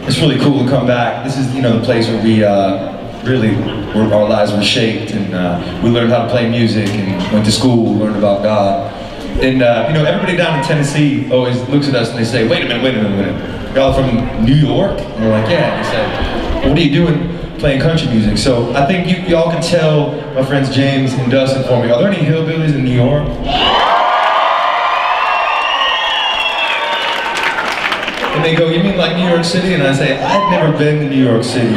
it's really cool to come back. This is, you know, the place where we where our lives were shaped, and we learned how to play music and went to school, learned about God. And you know, everybody down in Tennessee always looks at us and they say, wait a minute. Y'all from New York? And we're like, yeah. And they said, what are you doing playing country music? So I think y'all can tell my friends James and Dustin for me, are there any hillbillies in New York? And they go, you mean like New York City? And I say, I've never been to New York City.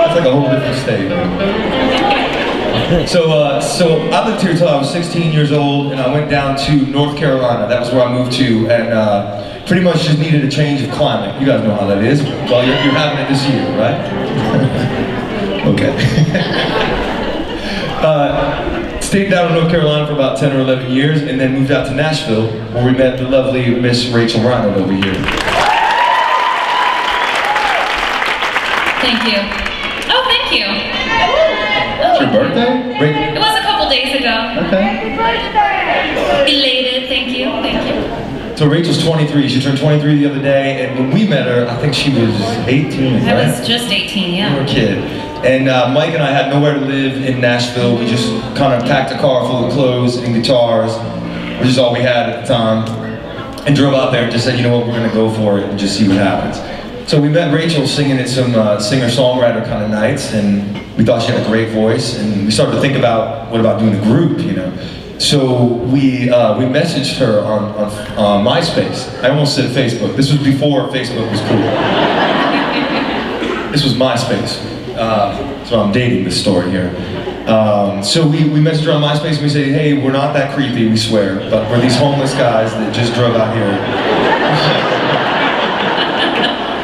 It's like a whole different state. So I lived here till I was 16 years old, and I went down to North Carolina. That was where I moved to, and pretty much just needed a change of climate. You guys know how that is. Well, you're having it this year, right? Okay. Stayed down in North Carolina for about 10 or 11 years, and then moved out to Nashville, where we met the lovely Miss Rachel Reinhold over here. Thank you. Oh, thank you. It's your birthday? It was a couple days ago. Okay. Belated, thank you, thank you. So Rachel's 23, she turned 23 the other day, and when we met her, I think she was 18, right? I was just 18, yeah. You were a kid. And Mike and I had nowhere to live in Nashville. We just kind of packed a car full of clothes and guitars, which is all we had at the time, and drove out there and just said, you know what, we're going to go for it and just see what happens. So we met Rachel singing at some singer-songwriter kind of nights, and we thought she had a great voice, and we started to think about, what about doing a group, you know? So we messaged her on MySpace. I almost said Facebook. This was before Facebook was cool. This was MySpace. So I'm dating this story here. So we messaged her on MySpace and we say, hey, we're not that creepy, we swear, but we're these homeless guys that just drove out here.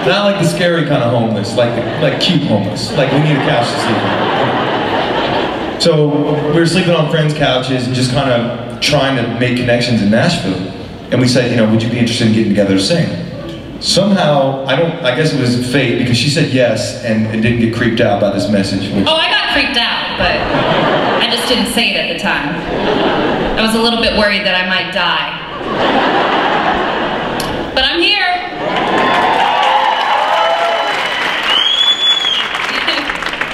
Not like the scary kind of homeless, like cute homeless. Like we need a couch to sleep on. So we were sleeping on friends' couches and just kind of trying to make connections in Nashville. And we said, you know, would you be interested in getting together to sing? Somehow, I guess it was fate, because she said yes and didn't get creeped out by this message. Oh, I got creeped out, but I just didn't say it at the time. I was a little bit worried that I might die. But I'm here.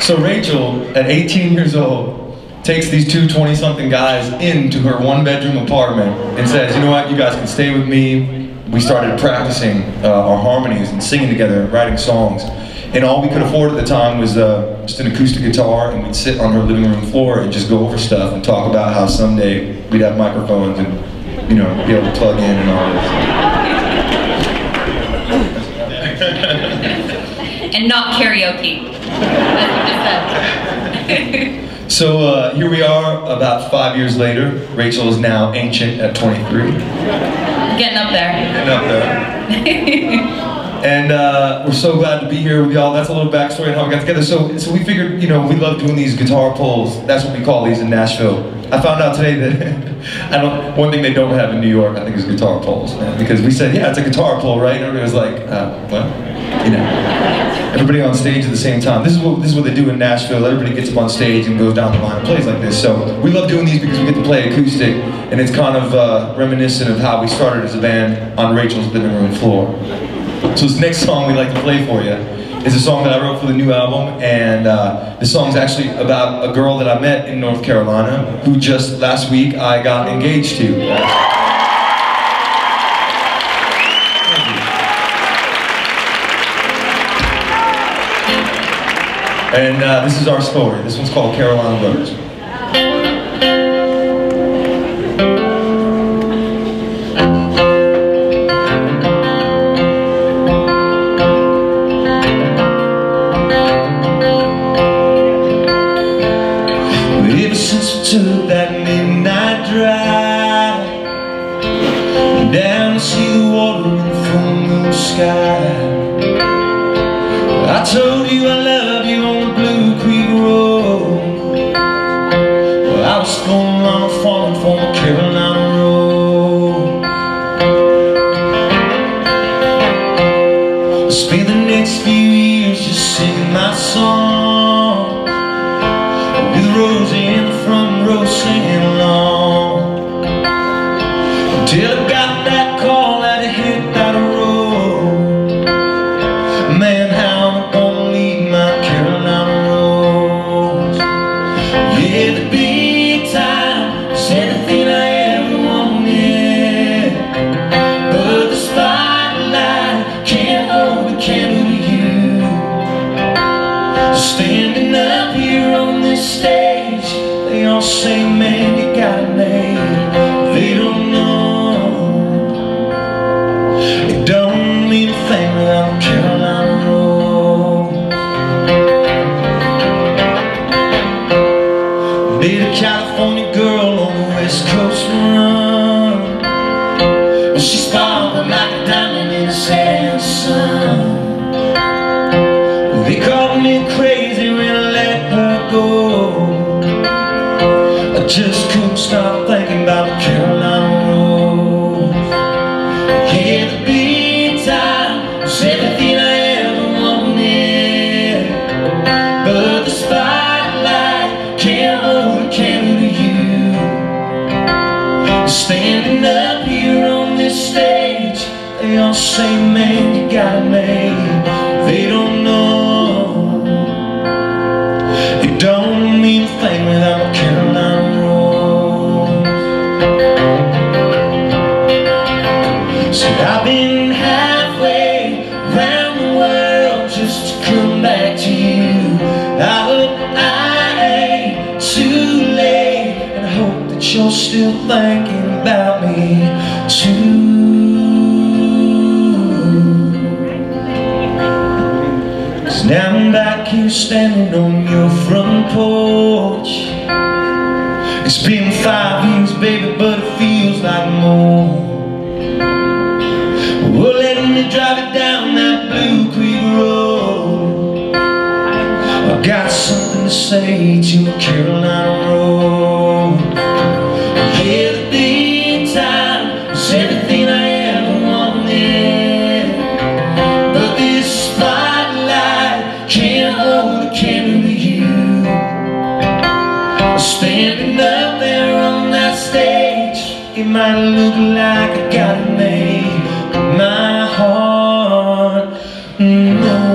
So Rachel, at 18 years old, takes these two 20-something guys into her one-bedroom apartment and says, you know what, you guys can stay with me. We started practicing our harmonies and singing together and writing songs. And all we could afford at the time was just an acoustic guitar, and we'd sit on her living room floor and just go over stuff and talk about how someday we'd have microphones and, you know, be able to plug in and all this. And not karaoke. So here we are about 5 years later. Rachel is now ancient at 23. Getting up there. Getting up there. And we're so glad to be here with y'all. That's a little backstory on how we got together. So we figured, you know, we love doing these guitar pulls. That's what we call these in Nashville. I found out today that one thing they don't have in New York, I think, is guitar pulls. Because we said, yeah, it's a guitar pull, right? And everybody was like, well, you know. Everybody on stage at the same time. This is what they do in Nashville. Everybody gets up on stage and goes down the line and plays like this. So we love doing these because we get to play acoustic, and it's kind of reminiscent of how we started as a band on Rachel's living room floor. So this next song we'd like to play for you is a song that I wrote for the new album, and this song's actually about a girl that I met in North Carolina who just last week I got engaged to. And this is our story. This one's called Carolina Brothers. Ever since we took that midnight drive down to see the water in the full moon sky, I told you I love you on the Blue Creek Road. Well, I was going on a falling for my Carolina road. I spent the next few years just singing my song, with Rosie in the front row singing along, until I got that call that I hit that road. They all say, man, you gotta make. They don't know. It don't mean a thing without a Carolina rose. So I've been halfway around the world just to come back to you. I hope I ain't too late, and I hope that you're still thinking about me too. Now I'm back here standing on your front porch. It's been 5 years, baby, but it feels like more. Well, let me drive it down that Blue Creek road. I got something to say to a Carolina road. Yeah, the big time was everything I ever wanted, but this spotlight can't hold a candle to you. Standing up there on that stage, it might look like I got it made, but my heart knows.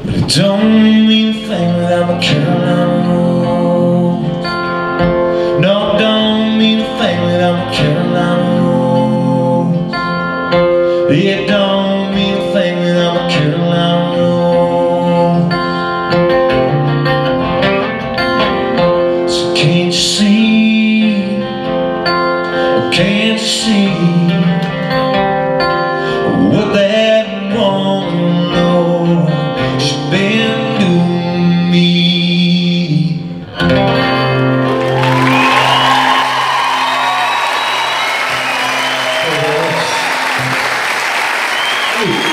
But it don't mean a thing without my Carolina rose. No, it don't mean a thing without my Carolina rose. It don't mean a thing without my Carolina rose. So can't you see, oh, can't you see what that woman knows she's been to me? Ooh.